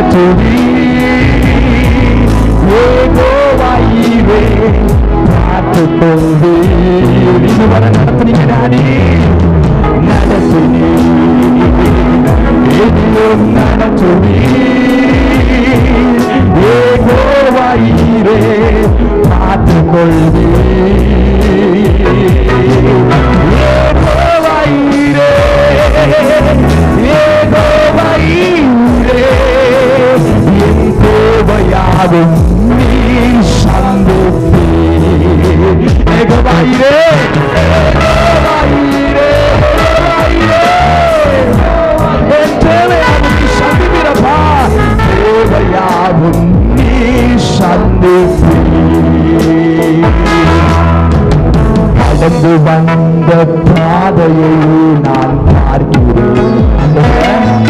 நடத்துவி யெகோவாயிரே காத்துக்கொள்வி. இதுவரை நடத்துனீங்க டாடி, நடத்துவி எதிலும் நடத்துவி யெகோவாயிரே காத்துக்கொள்வி. யெகோவாயிரே யெகோவாயிரே என் தேவையாகும் நீ சந்திப்பி. யெகோவாயிரே யெகோவாயிரே என் தேவையாகும் நீ சந்திப்பிரப்பா. தேவையாகும் நீ சந்திப்பி. கடந்து வந்த பாதையை நான் பார்க்கிறேன்,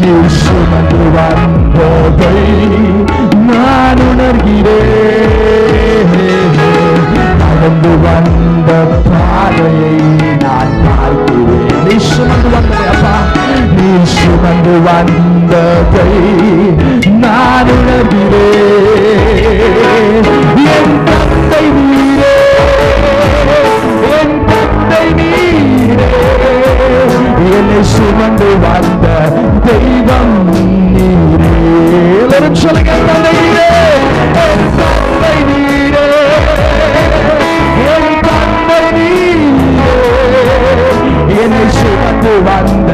நீ சுமந்து வந்ததை நான் உணர்கிறேன். கடந்து வந்த பாதையை நான் பார்க்கிறேன். நீ சுமந்து வந்ததை அப்பா, நீ சுமந்து வந்ததை நான் உணர்கிறேன். என் தந்தை நீரே, என் தந்தை நீரே, என்னை சுமந்து வந்த தெய்வம் நீரே. எல்லாரும் சொல்லுங்க, தந்தை நீரே, என் தந்தை நீரே, என் தந்தை நீரே, என்னை சுமந்து வந்த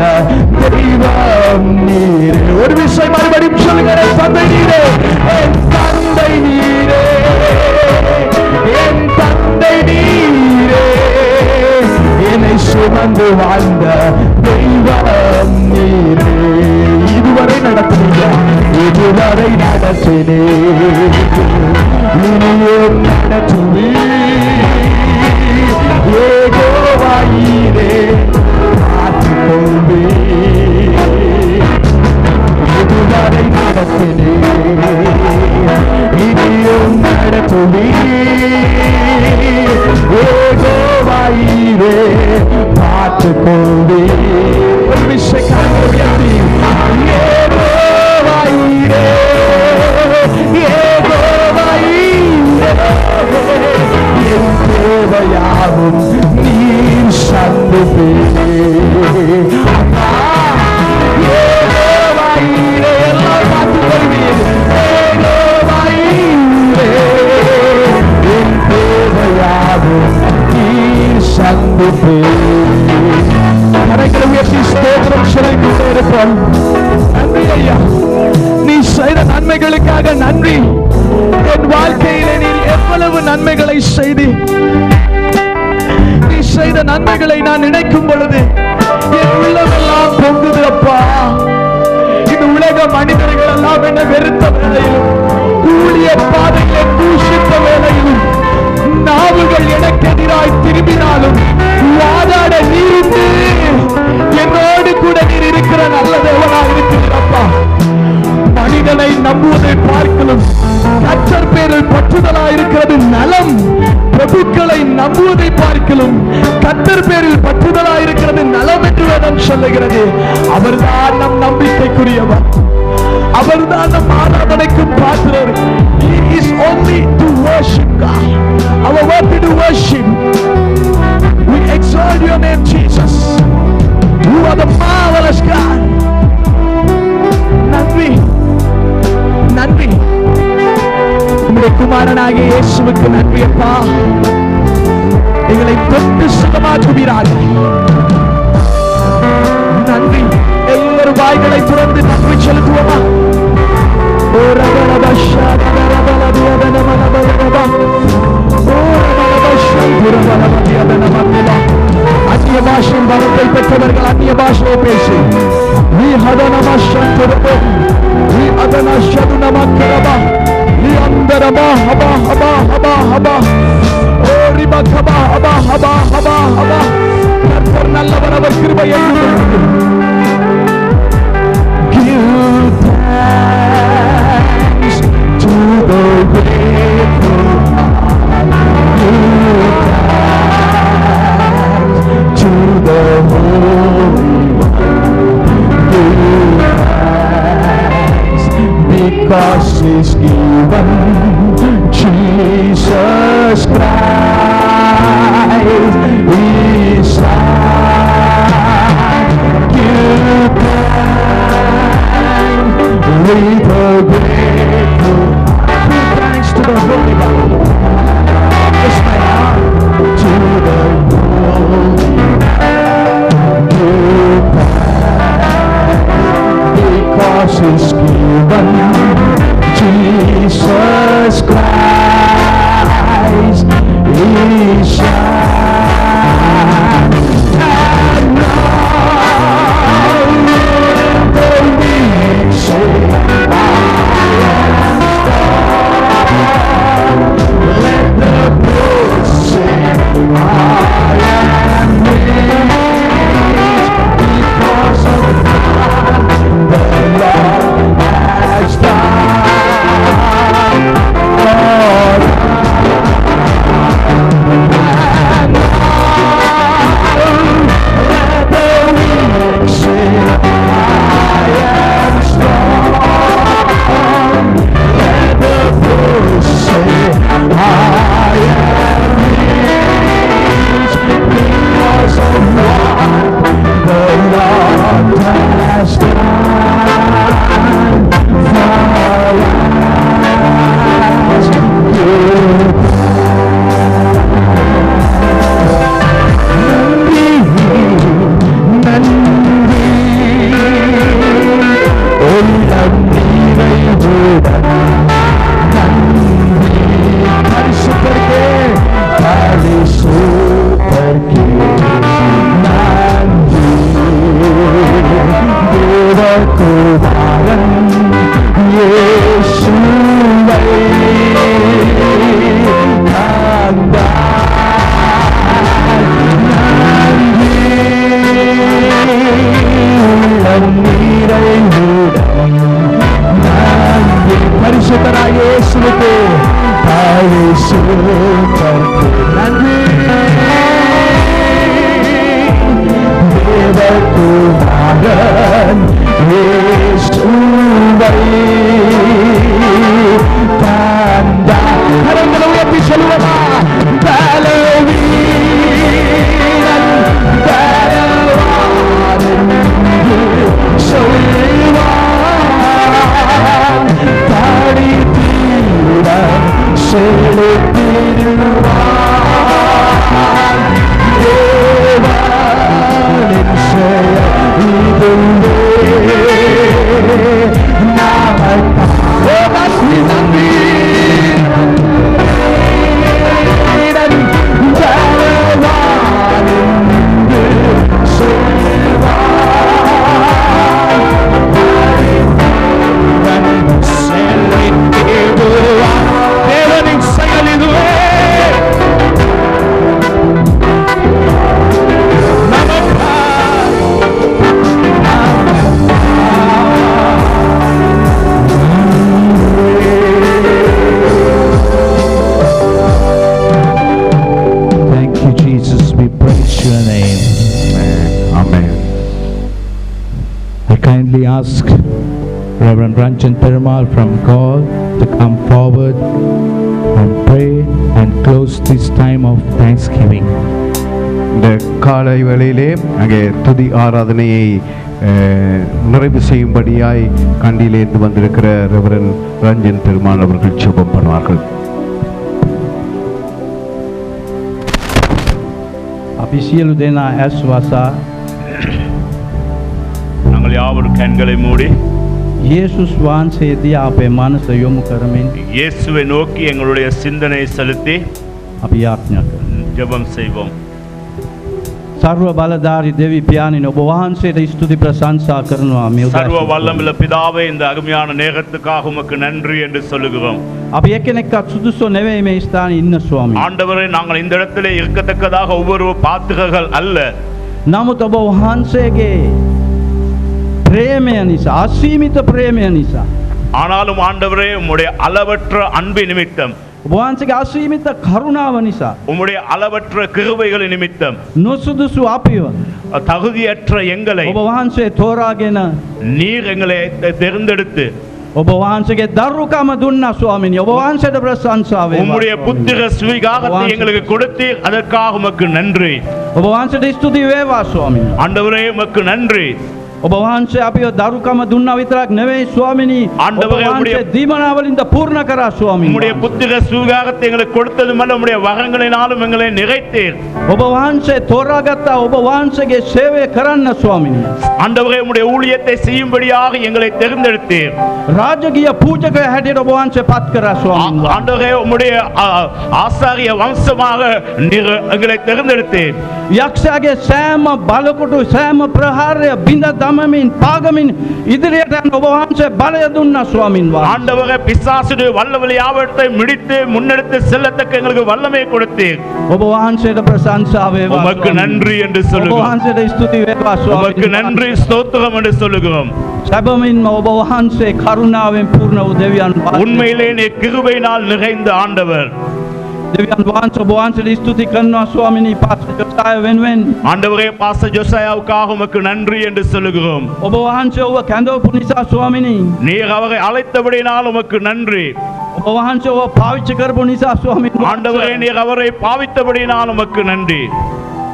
தெய்வம் நீரே. ஒரு விஷயம் மறுபடியும் சொல்லுங்க, என் தந்தை நீரே, என் தந்தை நீரே, என் தந்தை நீரே, என்னை சுமந்து வாழ்ந்த தெய்வம் நீரே. இதுவரை நடத்தினீங்க, இதுவரை நடத்தினே, இனியும் நடத்துவே யெகோவாயிரே காத்துக்கொள்வே. இதுவரை நடத்தினே, இனியும் நடத்துவே யெகோவாயிரே காத்துக்கொள்வே. ஒரு விஷயம் யெகோவாயிரே, யெகோவாயிரே என் தேவையாகும் நீர் சந்திப்பே. யெகோவாயிரே எல்லாம் பார்த்துக்கொள்வீர். யெகோவாயிரே என் தேவையாகும் நீர் சந்திப்பே. கரைகளை உயர்த்தி ஸ்தோத்திரம் சொல்லிக் கொண்டே இருப்போம். நன்றி ஐயா, நீ செய்த நன்மைகளுக்காக நன்றி. என் வாழ்க்கையிலே நீ எவ்வளவு நன்மைகளை செய்தி. நீ செய்த நன்மைகளை நான் நினைக்கும் பொழுது என் உள்ளமெல்லாம் பொங்குது அப்பா. இந்த உலக மனிதர்கள் எல்லாம் என்ன வெறுத்த வேளையிலும், கூடிய பாதைகளை தூஷித்த வேளையிலும், நாவுகள் எனக்கு எதிராய் திரும்பினாலும் வாதாட நீண்டு என்னோடு கூட நீர் இருக்கிற நல்ல தேவனாக இருக்கிறப்பா. மனிதனை நம்புவதை பார்க்கலும் கர்த்தர் பேரில் பற்றுதலாய் இருக்கிறது நலம். பிரபுக்களை நம்புவதை பார்க்கலும் கர்த்தர் பேரில் பற்றுதலாய் இருக்கிறது நலம் என்று வேதம் சொல்லுகிறது. அவர்தான் நம் நம்பிக்கைக்குரியவர், அவர்தான் நம் ஆராதனைக்கும் பாத்திரர். He is only to worship God. Our work to worship. We exalt your name, Jesus. You are the marvelous God. நன்றி, நன்றி. உம்முடைய குமாரனாகிய இயேசுவுக்கு நன்றி அப்பா. எங்களை தொட்டு சுகமாக்குவீராக. நன்றி. எல்லாரும் வாய்களை திறந்து நன்றி செலுத்துவோமா? அந்நிய பாஷையின் வரத்தை பெற்றவர்கள் அந்நிய பாஷையை பேசி நல்லவர், அவர் கிருபையை because He's given Jesus Christ His Son. Give thanks with a grateful heart. Give thanks to the Holy God. Yes, my heart to the Holy God. Give thanks because He's given Jesus Christ His Son. And now the weak say, I am strong. Let the poor say, I am rich because of what the Lord has done for us. And let the weak say, I am strong. Let the poor say, I am rich because of what the Lord has done for us. நன்றி உள்ளம் நிறைவுடன் நன்றி பரிசுத்தர்க்கே பரிசுத்தர்க்கே நன்றி தேவகுமாரன் இயேசுவை தந்தார். நன்றி உள்ளம் நிறைவுடன் நன்றி பரிசுத்தராகிய இயேசுவுக்கு பரிசுத்தர்க்கே நன்றி தேவகுமாரன் இயேசுவை தந்தார். கரங்களை உயர்த்தி சொல்லுவோமா? பலவீனன் பலவான் என்று சொல்வான். தடித்தீரன் செலுத்திடுவான். தேவனின் செயல் இதுவே நமக்காக. நன்றி நன்றி பலவான் என்று சொல்வான். தேவனின் செயல் இதுவே Thank you, Jesus. We praise your name. Amen. I kindly ask Reverend Ranjan Perumal from God to come forward and pray and close this time of Thanksgiving. இந்த காலை வேளையிலே அங்கே துதி ஆராதனையை நிறைவு செய்யும்படியாய் கண்டியிலிருந்து வந்திருக்கிற ரெவரன் ரஞ்சன் பெருமாள் அவர்கள் ஜெபம் பண்ணுவார்கள். අපි සියලු දෙනා ඇස් වසා நாங்கள் யாவரும் கண்களை மூடி යේසුස් වහන්සේ දිහා අපේ මනස යොමු කරමින් இயேசுவை நோக்கி எங்களுடைய சிந்தனை செலுத்தி අපි යාඥා කරමු. ஜெபம் செய்வோம். සර්ව බලධාරී දෙවි පියාණන් ඔබ වහන්සේට ස්තුති ප්‍රශංසා කරනවා මේ சர்வ උදෑසන. வல்லமுள்ள பிதாவே, இந்த அருமையான நேரத்துக்காக உமக்கு நன்றி என்று சொல்லுகிறோம். අපි එක්කෙනෙක්වත් සුදුසු නෙවෙයි මේ ස්ථානයේ ඉන්න ස්වාමී. ஆண்டவரே, நாங்கள் இந்த இடத்திலே இருக்கத்தக்கதாக ஒவ்வொரு பாத்திரங்கள் அல்ல. නමුත් ඔබ වහන්සේගේ ප්‍රේමය නිසා, අසීමිත ප්‍රේමය නිසා, ஆனாலும் ஆண்டவரே, உம்முடைய அளவற்ற அன்பு நிமித்தம், ඔබ වහන්සේගේ අසීමිත කරුණාව නිසා உம்முடைய அளவற்ற கிருபைகள் நிமித்தம் නොසුදුසු අපිව தகுதியற்ற எங்களை ඔබ වහන්සේ තෝරාගෙන நீர் எங்களை தேர்ந்தெடுத்து ඔබ වහන්සේගේ දරුකම දුන්නා ස්වාමිනී. ඔබ වහන්සේට ප්‍රශංසා වේවා. உம்முடைய புத்திர சுவிகாரத்தை எங்களுக்கு கொடுத்தீர், அதற்காக உமக்கு நன்றி. ඔබ වහන්සේට ස්තුති වේවා ස්වාමිනී. ஆண்டவரே உமக்கு நன்றி. ඔබ වහන්සේ අපිව දරුකම දුන්නා විතරක් නෙවෙයි ස්වාමිනී. ඔබ ආණ්ඩවරේ වහන්සේ දීමනාවලින්ද பூர்ණ කරා ස්වාමිනී. உம்முடைய புத்திர சுவிகாரத்தை எங்களுக்கு கொடுத்ததுமல்ல, உம்முடைய வரங்களினாலும் எங்களை நிறைத்தீர். ඔබ වහන්සේ තෝරාගත්තා ඔබ වහන්සේගේ සේවය කරන්න ස්වාමිනී. ஆண்டவரே உம்முடைய ஊழியத்தை செய்யும்படியாக எங்களை தேர்ந்தெடுத்தீர். රාජකීය පූජකයා හැටියට ඔබ වහන්සේ පත් කරා ස්වාමිනී. ஆண்டவரே உம்முடைய ஆசாரிய வம்சமாக நீர் எங்களை தேர்ந்தெடுத்தீர். යක්ෂයාගේ සෑම බලකොටු සෑම ප්‍රහාරය බිඳ දමමින් පාගමින් ඉදිරියට යන ඔබ වහන්සේ බලය දුන්නා ස්වාමින් වහන්සේ. ஆண்டவரே பிசாசுடைய வல்லவலி யாவற்றை மிடித்து முன்னெடுத்து செல்லத்தக்க எங்களுக்கு வல்லமை கொடுத்தீர். ඔබ වහන්සේට ප්‍රශංසා වේවා. உமக்கு நன்றி என்று ඔබ சொல்லுகிறோம். වහන්සේට ස්තුති වේවා உமக்கு ස්වාමින්. நன்றி ஸ்தோத்திரம் என்று சொல்லுகிறோம். සැබවින්ම ඔබ වහන්සේ කරුණාවෙන් පූර්ණ වූ දෙවියන් වහන්සේ. உண்மையிலே நீ கிருபையினால் நிறைந்த ஆண்டவர். දෙවියන් වහන්සේ ඔබ වහන්සේට ස්තුති කරනවා ස්වාමිනී. පාස්ටර් ජොසාය වෙනුවෙන් ஆண்டவரே பாஸ்டர் ஜோசையாவுக்காக உமக்கு நன்றி என்று சொல்லுகிறோம். ඔබ වහන්සේ ඔබ කැඳවපු නිසා ස්වාමිනී. நீர் அவரை அழைத்தபடினால் உமக்கு நன்றி. ඔබ වහන්සේ ඔබ පාවිච්චි කරපු නිසා ස්වාමින් ஆண்டவரே වහන්සේ. நீர் அவரை பாவித்தபடினால் உமக்கு நன்றி.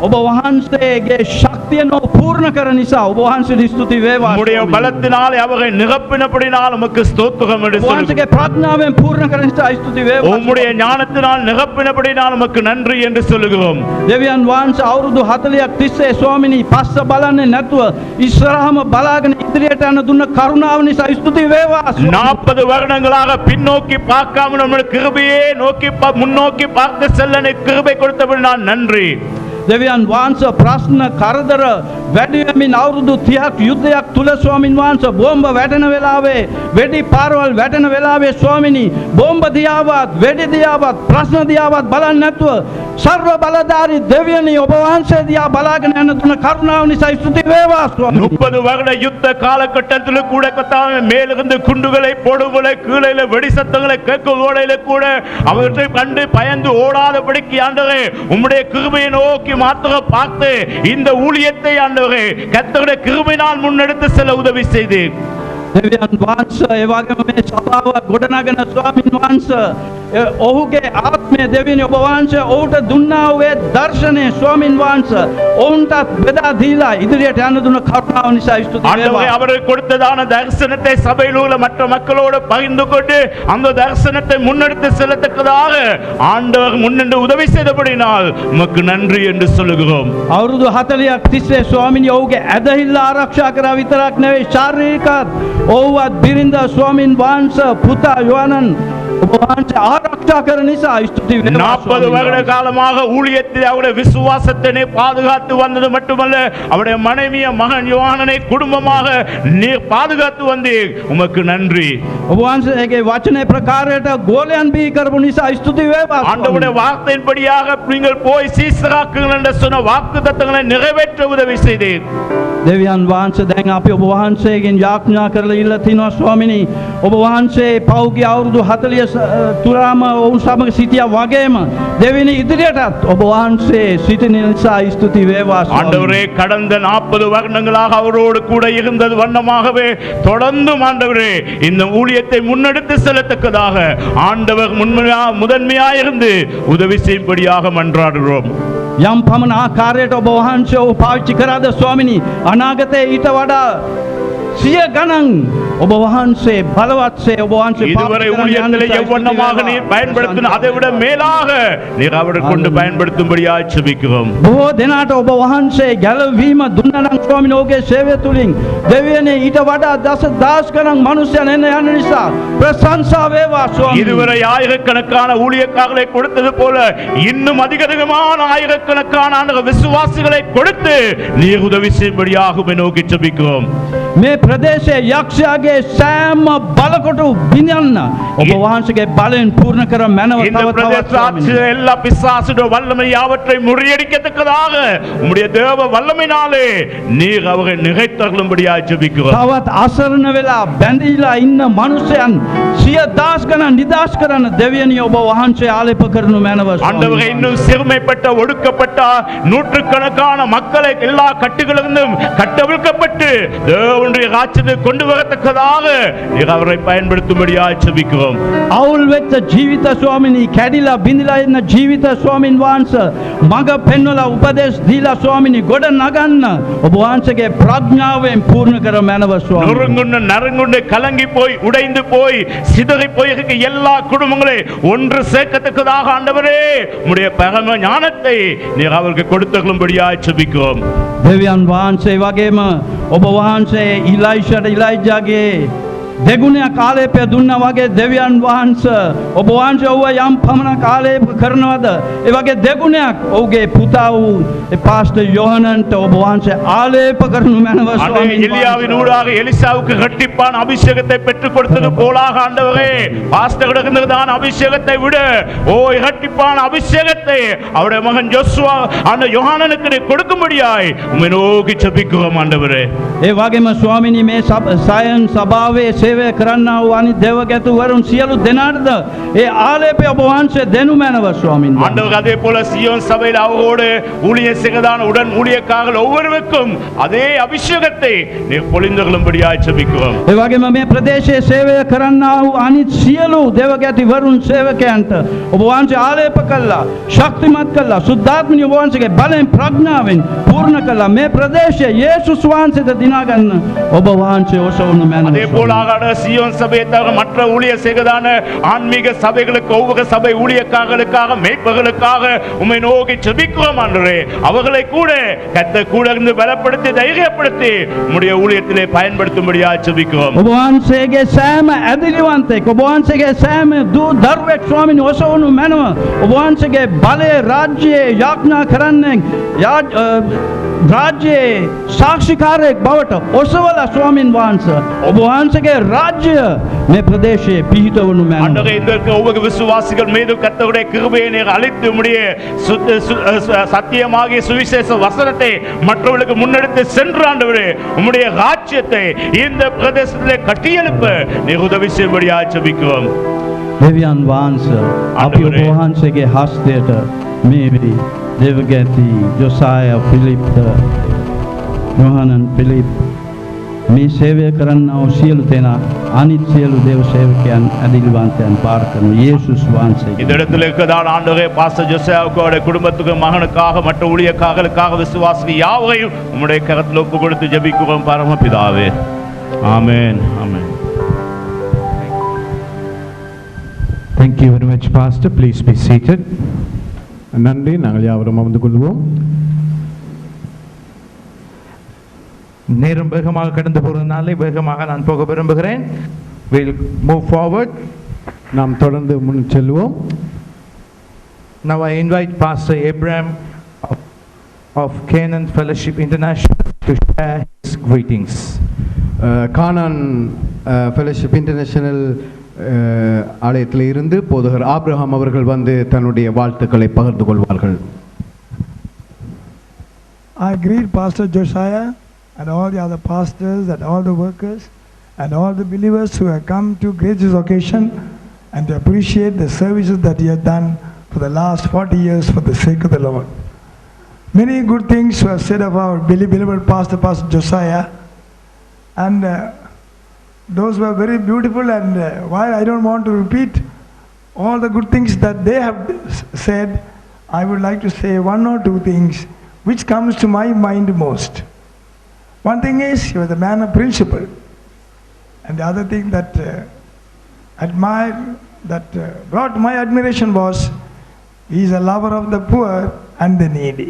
ඔබ වහන්සේගේ ශක්තිය නො පූර්ණ කර නිසා ඔබ වහන්සේට ස්තුති වේවා. உம்முடைய ස්වාමිනී. பலத்தினால் அவரை நிரப்பினபடினால் உமக்கு ஸ்தோத்திரம் என்று ඔබ சொல்லுகிறோம். වහන්සේගේ ප්‍රඥාවෙන් පූර්ණ කර නිසා ස්තුති වේවා. உம்முடைய ஞானத்தினால் நிரப்பினபடினால் உமக்கு நன்றி என்று சொல்லுகிறோம். දෙවියන් වහන්සේ අවුරුදු 40ක් තිස්සේ ස්වාමිනී පස්ස බලන්නේ නැතුව ඉස්සරහම බලාගෙන ඉදිරියට යන දුන්න කරුණාව නිසා ස්තුති වේවා. 40 வருடங்களாக பின்னோக்கி பார்க்காமல் நம்முடைய கிருபையே நோக்கி முன்னோக்கி பார்த்து செல்ல நீர் கிருபை கொடுத்தபடினால் நன்றி. දෙවියන් වහන්සේ ප්‍රශ්න කරදර වැඩි වෙමින් අවුරුදු 30ක් යුද්ධයක් තුල ස්වාමින් වහන්සේ බෝම්බ වැටෙන වෙලාවේ වෙඩි පාරවල් වැටෙන වෙලාවේ ස්වාමිනී බෝම්බ දියාවත් වෙඩි දියාවත් ප්‍රශ්න දියාවත් බලන්නේ නැතුව සර්ව බලධාරී දෙවියනි ඔබ වහන්සේ දිහා බලාගෙන යන දුන කරුණාව නිසා ස්තුති වේවා ස්වාමිනී. 30 வருட யுத்த காலகட்டத்தில் கூட கத்தாவே மேலிருந்து குண்டுகளை போடுவதை கீழே வெடி சத்தங்களை கேட்கும் ஓடையில கூட அவற்றை கண்டு பயந்து ஓடாதபடிக்கு ஆண்டவரே உம்முடைய கிருபையை நோக்கி மாத்திரம் பார்த்து இந்த ஊழியத்தை ஆண்டவரே கர்த்தருடைய கிருபையினால் முன்னெடுத்து செல்ல உதவி செய்து දෙවියන් වහන්සේ ඒ වගේම මේ සභාව ගොඩනගෙන ස්වාමින් වහන්සේ ඔහුගේ ආත්මය දෙවියනි ඔබ වහන්සේ ඔහුට දුන්නා වූ දර්ශනය ස්වාමින් වහන්සේ ඔවුන්ටත් බෙදා දීලා ඉදිරියට යන්න දුන කරුණාව නිසා ස්තුති ஆண்டவரே වේවා. அவருக்கு கொடுத்ததான தரிசனத்தை சபையில் உள்ள மற்ற மக்களோடு பகிர்ந்து கொண்டு அந்த தரிசனத்தை முன்னெடுத்து செல்லத்தக்கதாக ஆண்டவர் முன்னின்று உதவி செய்தபடினால் உமக்கு நன்றி என்று சொல்லுகிறோம். අවුරුදු 40ක් තිස්සේ ස්වාමිනී ඔහුගේ ඇදහිල්ල ආරක්ෂා කරා විතරක් නෙවෙයි ශාරීරිකවත් ඔහුවත් බිරිඳ ස්වාමින් වහන්සේ පුතා යෝහනන් ඔබ වහන්සේ ආරක්ෂා කරන නිසා ස්තුති වේවා. 40 வருட காலமாக ஊழியத்தில் அவருடைய விசுவாசத்தினை பாதுகாத்து வந்தது மட்டுமல்ல, அவருடைய மனைவிய மகன் யோவானனை குடும்பமாக நீர் பாதுகாத்து வந்தீர். உமக்கு நன்றி. ඔබ වහන්සේගේ වචනේ ප්‍රකාරයට ගෝලයන් බිහි කරපු නිසා ස්තුති වේවා. ஆண்டவருடைய வார்த்தையின்படியாக நீங்கள் போய் சீசராக்குங்கள் என்று சொன்ன வாக்கு தத்தங்களை நிறைவேற்ற உதவி செய்தீர். දෙවියන් වහන්සේ දැන් අපි ඔබ වහන්සේගෙන් යාඥා කරලා ඉල්ල තිනවා ස්වාමිනී ඔබ වහන්සේ පෞගේ අවුරුදු 40 තුරාම ඔවුන් සමග සිටියා වගේම දෙවෙනි ඉදිරියටත් ඔබ වහන්සේ සිටින නිසා ස්තුති වේවා. ஆண்டவரே கடந்த 40 வருடங்களாக அவரோடு கூட இருந்தது வண்ணமாகவே தொடர்ந்து ஆண்டவரே இந்த ஊழியத்தை முன்னெடுத்து செல்லத்தக்கதாக ஆண்டவர் முதன்மையாயிருந்து உதவி செய்யும்படியாக மன்றாடுகிறோம். යම් පමණ ආකාරයට ඔබ වහන්සේ ඔහු පාවිච්චි කරාද ස්වාමිනී අනාගතයේ ඊට වඩා 100 ගණන් ඔබ වහන්සේ බලවත්සේ ඔබ වහන්සේ இதுவரை ஊழியத்திலே எவ்வண்ணமாக நீர் பயன்படுத்தின அதை விட மேலாக நீர் அவரை கொண்டு பயன்படுத்தும்படியாக ஜெபிக்கிறோம். බොහෝ දෙනාට ඔබ වහන්සේ ගැලවීම දුන්නා නම් ස්වාමිනී ඔහුගේ සේවය තුලින් දෙවියනේ ඊට වඩා දසදහස් ගණන් මිනිසයන් එන්න යන නිසා ප්‍රශංසා වේවා ස්වාමිනී. இதுவரை ஆயிரக்கணக்கான ஊழியக்காரர்களை கொடுத்தது போல இன்னும் அதிகமான ஆயிரக்கணக்கான விசுவாசிகளை கொடுத்து நீர் உதவி செய்யும்படியாக நோக்கி ஜெபிக்கிறோம். මේ ප්‍රදේශයේ යක්ෂයාගේ සෑම බලකොටු බිඳන්න ඔබ වහන්සේගේ බලයෙන් පූර්ණ කර මැනව இந்த තව பிரதேச ஆட்சியில் எல்லா பிசாசுடைய வல்லமை யாவற்றை முறியடிக்கத்தக்கதாக உம்முடைய தேவ வல்லமையினாலே நீர் அவரை நிறைத்தருளும்படியாக ஜெபிக்கிறோம். තවත් අසරණ වෙලා බැඳීලා ඉන්න මිනිසයන් 100,000 ගණන් නිදාස් කරන දෙවියනි ඔබ වහන්සේ ආලේප කරනු මැනව. ஆண்டவரே இன்னும் சிறுமைப்பட்ட ஒடுக்கப்பட்ட நூற்றுக்கணக்கான மக்களை எல்லா கட்டுகளிலிருந்தும் கட்டவிழ்க்கப்பட்டு தேவனுடைய உன்னுடைய ராஜ்யத்தை கொண்டு வரத்தக்கதாக நீர் அவரை பயன்படுத்தும்படியாக ஜெபிக்கிறோம். අවුල් වෙච්ච ජීවිත ස්වාමිනී කැඩිලා බිඳිලා ඉන්න ජීවිත ස්වාමින් වහන්සේ මඟ පෙන්වලා උපදෙස් දීලා ස්වාමිනී ගොඩ නගන්න ඔබ වහන්සේගේ ප්‍රඥාවෙන් පූර්ණ කර මැනව ස්වාමී. நறுங்குண்டு கலங்கி போய் உடைந்து போய் சிதறி போயிருக்க எல்லா குடும்பங்களை ஒன்று சேர்க்கத்தக்கதாக ஆண்டவரே உம்முடைய பரம ஞானத்தை நீர் அவருக்கு கொடுத்தருளும்படியாக ஜெபிக்கிறோம். දෙවියන් වහන්සේ වගේම ඔබ වහන්සේ ඉලයිෂාගේ දෙගුණයක් ආලේපය දුන්නා වගේ දෙවියන් වහන්සේ ඔබ වහන්සේ ඔව්ව යම් පමණක් ආලේප කරනවද ඒ වගේ දෙගුණයක් ඔහුගේ පුතා වූ පාස්ටර් යෝහනන්ට ඔබ වහන්සේ ආලේප කරනු මැනව ස්වාමීන් எலியாவின் ஊடாக எலிசாவுக்கு இரட்டிப்பான அபிஷேகத்தை பெற்றுக் கொடுத்தது போலாக ஆண்டவரே பாஸ்டர் இருந்ததான அபிஷேகத்தை விட இரட்டிப்பான அபிஷேகத்தை அவருடைய மகன் ஜோசுவா அந்த யோகானனுக்கு நீ கொடுக்கும்படியாய் உம்மை நோக்கி ஜெபிக்கிறோம் ஆண்டவரே. ඒ වගේම ස්වාමීනි මේ සයන් සභාවේ සේවය කරන්නා වූ අනිත් දේවගැතුවරුන් සියලු දෙනාටද ඒ ආලේපය ඔබ වහන්සේ දෙනු මැනව ස්වාමීන් වහන්සේ. ஆண்டவர் அதே போல சியோன் சபையில் அவரோடு ஊழியம் செய்ததான உடன் ஊழியக்காரர்கள் ஒவ்வொருவருக்கும் அதே அபிஷேகத்தை நீர் பொழிந்தருளும்படியாய் ஜெபிக்கிறோம். ඒ වගේම මේ ප්‍රදේශයේ සේවය කරන්නා වූ අනිත් සියලු දේවගැතිවරුන් සේවකයන්ට ඔබ වහන්සේ ආලේප කළා ශක්තිමත් කළා සුද්ධාත්මනි ඔබ වහන්සේගේ බලෙන් ප්‍රඥාවෙන් පූර්ණ කළා මේ ප්‍රදේශයේ යේසුස් වහන්සේට දිනා ගන්න ඔබ වහන්සේ ඔසවනු මැනව. அதே போலாக சியோன் சபையை தவிர மற்ற ஊழியர் செய்ததான ஆன்மீக சபைகளுக்கு ஒவ்வொரு சபை ஊழியக்காரர்களுக்காக மேய்ப்பர்களுக்காக உம்மை நோக்கி ஜெபிக்கிறோம் ஆண்டவரே. அவர்களை கூட கர்த்தர் கூட இருந்து பலப்படுத்தி தைரியப்படுத்தி உம்முடைய ஊழியத்திலே பயன்படுத்தும்படியாக ஜெபிக்கிறோம். ඔබ වහන්සේගේ සෑම ඇදිලිවන්තෙක් ඔබ වහන්සේගේ සෑම දූ දරුවෙක් ස්වාමීන් ඔසවනු මැනව ඔබ වහන්සේගේ බලය රාජ්‍යයේ යාඥා කරන්නේ රාජ්‍යයේ සාක්ෂිකාරයෙක් බවට ඔසවලා ස්වාමීන් වහන්සේ ඔබ වහන්සේගේ ராஜ்‍ය මේ ප්‍රදේශයේ පිහිටවනු මැනව. ஆண்டவரே இதற்கு ஒவ்வொரு விசுவாசிகள் மீது கர்த்தருடைய கிருபையை நீர் அளித்து உம்முடைய சத்தியமாகிய சுவிசேஷ வசனத்தை மற்றவர்களுக்கு முன்னெடுத்து சென்று ஆண்டவரே உம்முடைய ராஜ்யத்தை இந்த பிரதேசத்திலே கட்டியெழுப்ப நீர் உதவி செய்யும்படியாக ஜெபிக்கிறோம். දෙවියන් වහන්සේ අපි ඔබ වහන්සේගේ හස්තයට මේ දේවගැති ජොසායා ෆිලිප්ට යෝහනන් ෆිලිප් මේ සේවය කරන්නා වූ සියලු දෙනා අනිත් සියලු දේව සේවකයන් ඇදිලිවන්තයන් පාර කරන යේසුස් වහන්සේ இந்த இடத்துல இருக்கதான ஆண்டவரே பாஸ்டர் ஜோசேவுக்கு அவருடைய குடும்பத்துக்கு மகனுக்காக மற்ற ஊழியக்காரர்களுக்காக விசுவாசிகள் யாவரையும் உம்முடைய கரத்தில் ஒப்பு கொடுத்து ஜெபிக்கிறோம் பரமபிதாவே. ஆமென் ஆமென். Thank you very much, Pastor. Please be seated. நன்றி. நாங்கள் யாவரும் அமர்ந்து கொள்வோம். நேரம் வேகமாக கடந்து போறதுனால வேகமாக நான் போக விரும்புகிறேன். We'll move forward. நாம் தொடர்ந்து முன் செல்வோம். Now I invite Pastor Abraham of Canaan Fellowship International to share his greetings. Canaan fellowship international ஆலயத்தில் இருந்து போதகர் ஆபிரகாம் அவர்கள் வந்து தன்னுடைய வாழ்த்துக்களை பகிர்ந்து கொள்வார்கள். I greet Pastor Josiah and all the other pastors and all the workers and all the believers who have come to grace this occasion and to appreciate the services that he has done for the last 40 years for the sake of the Lord. Many good things were said of our beloved Pastor Josiah, and those were very beautiful, and while I don't want to repeat all the good things that they have said, I would like to say one or two things which comes to my mind most. One thing is, he was a man of principle, and the other thing that brought my admiration was he is a lover of the poor and the needy.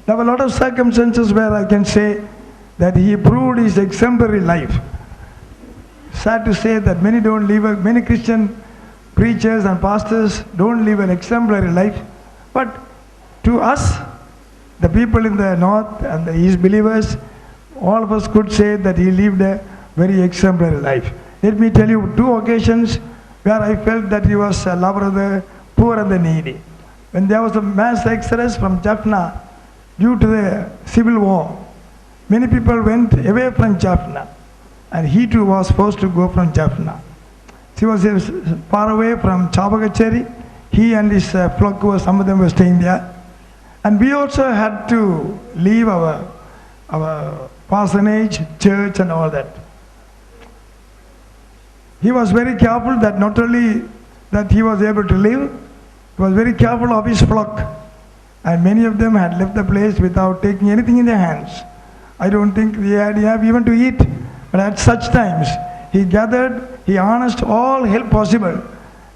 There were a lot of circumstances where I can say that he proved his exemplary life. Sad to say that many Christian preachers and pastors don't live an exemplary life, but to us, the people in the north and his believers, all of us could say that he lived a very exemplary life. Let me tell you two occasions where I felt that he was a lover of the poor and the needy. When there was a mass exodus from Jaffna due to the civil war, many people went away from Jaffna, and he too was forced to go from Jaffna. He was far away from Chabagacheri. He and his flock, some of them were staying there. And we also had to leave our parsonage, church and all that. he was very careful that not only that he was able to live, he was very careful of his flock. And many of them had left the place without taking anything in their hands. I don't think they had enough even to eat. But at such times, he gathered, he harnessed all help possible,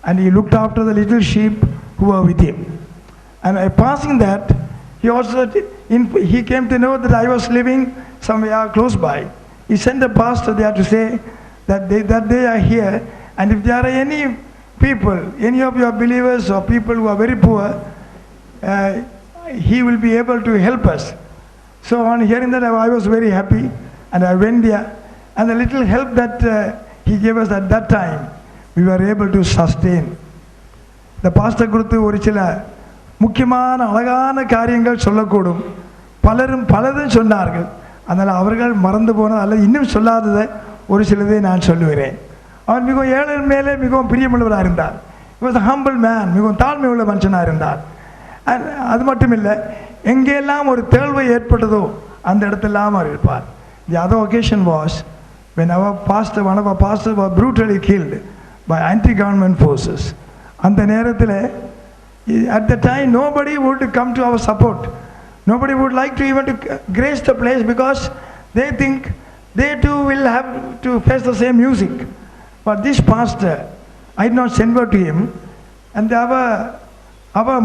and he looked after the little sheep who were with him. And passing that, he came to know that I was living somewhere close by. He sent a pastor there to say that they are here, and if there are any people, any of your believers or people who are very poor, he will be able to help us. So on hearing that, I was very happy, and I went there, and the little help that he gave us at that time, we were able to sustain. The pastor கொடுத்து ஒரு சில முக்கியமான அழகான காரியங்கள் சொல்லக்கூடும். பலரும் சொன்னார்கள். அதனால் அவர்கள் மறந்து போன அல்லது இன்னும் சொல்லாததை ஒரு சிலதை நான் சொல்லுகிறேன். அவர் மிகவும் ஏழை மேலே மிகவும் பிரியமுள்ளவராக இருந்தார். He was a humble man, மிகவும் தாழ்மை உள்ள மனுஷனாக இருந்தார். அது மட்டும் இல்லை, எங்கெல்லாம் ஒரு தேழ்வை ஏற்பட்டதோ அந்த இடத்தெல்லாம் அவர் இருப்பார். The other occasion was when one of our pastors was brutally killed by anti-government forces. அந்த நேரத்தில் at the time nobody would come to our support. Nobody would like to even to grace the place because they think they too will have to face the same music. But this pastor, I did not send word to him, and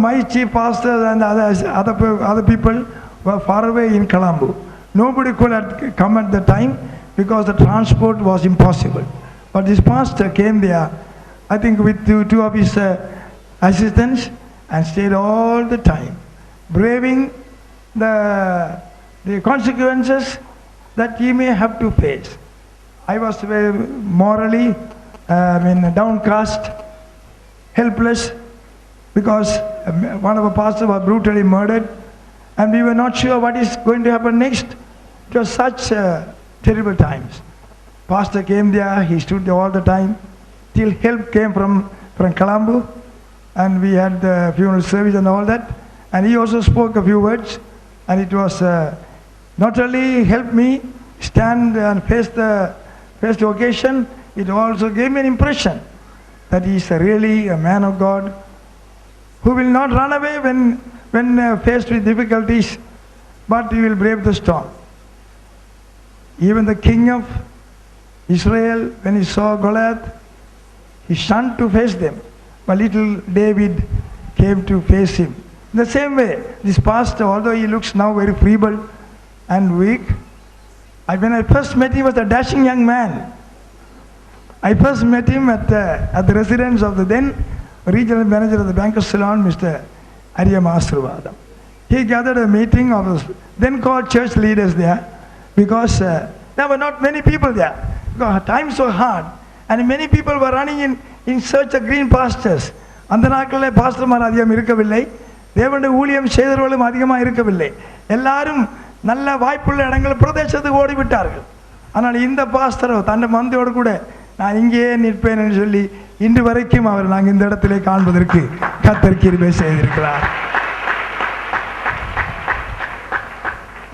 my chief pastor and other people were far away in Colombo. Nobody could have come at the time because the transport was impossible. But this pastor came there, I think with two of his assistants, and stayed all the time, braving the consequences that he may have to face. I was very morally downcast, helpless, because one of our pastors was brutally murdered, and we were not sure what is going to happen next. It was such terrible times. Pastor came there, he stood there all the time, till help came from Colombo, and we had the funeral service and all that, and he also spoke a few words, and it was not only helped me stand and face the occasion, it also gave me an impression that he is really a man of God who will not run away when faced with difficulties, but he will brave the storm. Even the king of Israel, when he saw Goliath, he shunned to face them, but little David came to face him. In the same way, this pastor, although he looks now very feeble and weak, when I first met him, he was a dashing young man. I first met him at the residence of the then regional manager of the Bank of Ceylon, Mr. Ariyam Asruvadam. He gathered a meeting of the then called church leaders there, because there were not many people there. Because times were hard, and many people were running in search of green pastures. அந்த நாட்களில் பாஸ்டர்மார் அதிகம் இருக்கவில்லை, தேவனுடைய ஊழியம் செய்தவர்களும் அதிகமாக இருக்கவில்லை. எல்லாரும் நல்ல வாய்ப்புள்ள இடங்கள் பிரதேசத்துக்கு ஓடிவிட்டார்கள். ஆனால் இந்த பாஸ்டரோ தன்னை மந்தையோடு கூட நான் இங்கேயே நிற்பேன் என்று சொல்லி இன்று வரைக்கும் அவர் நாங்கள் இந்த இடத்திலே காண்பதற்கு கர்த்தர் கிருபை செய்திருக்கிறார்.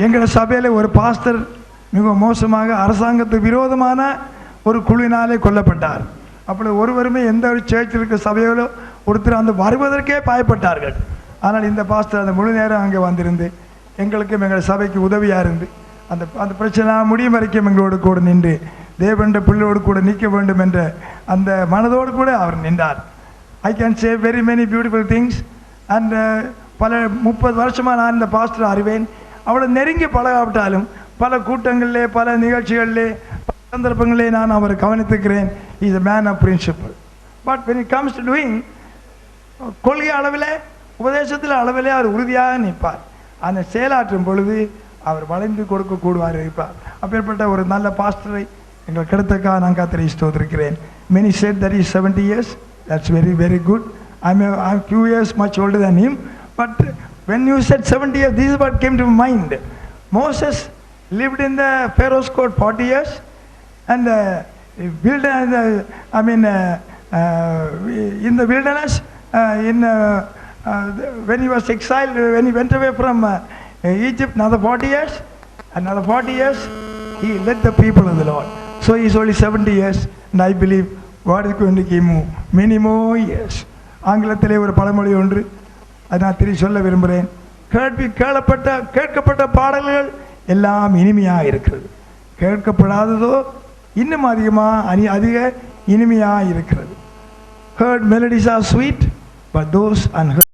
எங்கள் சபையில் ஒரு பாஸ்டர் மிக மோசமாக அரசாங்கத்துக்கு விரோதமான ஒரு குழுவினாலே கொல்லப்பட்டார். அப்படி ஒருவருமே எந்த ஒரு சேர்ச்சில் இருக்கிற சபையிலோ ஒருத்தர் அந்த வருவதற்கே பயப்பட்டார்கள். ஆனால் இந்த பாஸ்டர் அந்த முழு நேரம் அங்கே வந்திருந்து எங்களுக்கும் எங்கள் சபைக்கு உதவியாக இருந்து அந்த பிரச்சனை முடியும் வரைக்கும் எங்களோடு கூட நின்று தேவனுடைய பிள்ளையோடு கூட நிற்க வேண்டும் என்ற அந்த மனதோடு கூட அவர் நின்றார். I can say very many beautiful things. And பல 30 வருஷமாக நான் இந்த பாஸ்டர் அறிவேன். அவளை நெருங்கி பழகாவிட்டாலும் பல கூட்டங்களிலே பல நிகழ்ச்சிகளிலே சந்தர்ப்பங்களிலே நான் அவரை கவனித்துக்கிறேன். Is a man of principle. But when it comes to doing, கொள்கை அளவிலே உபதேசத்தில் அளவிலே அவர் உறுதியாக நிற்பார். அந்த செயலாற்றும் பொழுது அவர் வளைந்து கொடுக்கக்கூடுவார் இருப்பார். அப்பேற்பட்ட ஒரு நல்ல பாஸ்டரை எங்களுக்கு கிடைத்தக்காக நான் கர்த்தரை ஸ்தோத்திரிக்கிறேன். Many said that he is 70 years. That's very, very good. I'm few years much older than him. But when you said 70 years, this is what came to mind. Moses lived in the Pharaoh's court 40 years, and in the wilderness, when he was exiled, when he went away from Egypt, another 40 years, another 40 years, he led the people of the Lord. So he is only 70 years, and I believe God is going to give you many more years. ஆங்கிலத்திலே ஒரு பழமொழி ஒன்று, அதை நான் திரும்பி சொல்ல விரும்புகிறேன். கேட்கப்பட்ட பாடல்கள் எல்லாம் இனிமையாக இருக்கிறது, கேட்கப்படாததோ இன்னும் அதிக இனிமையாக இருக்கிறது. Heard melodies are sweet, but those unheard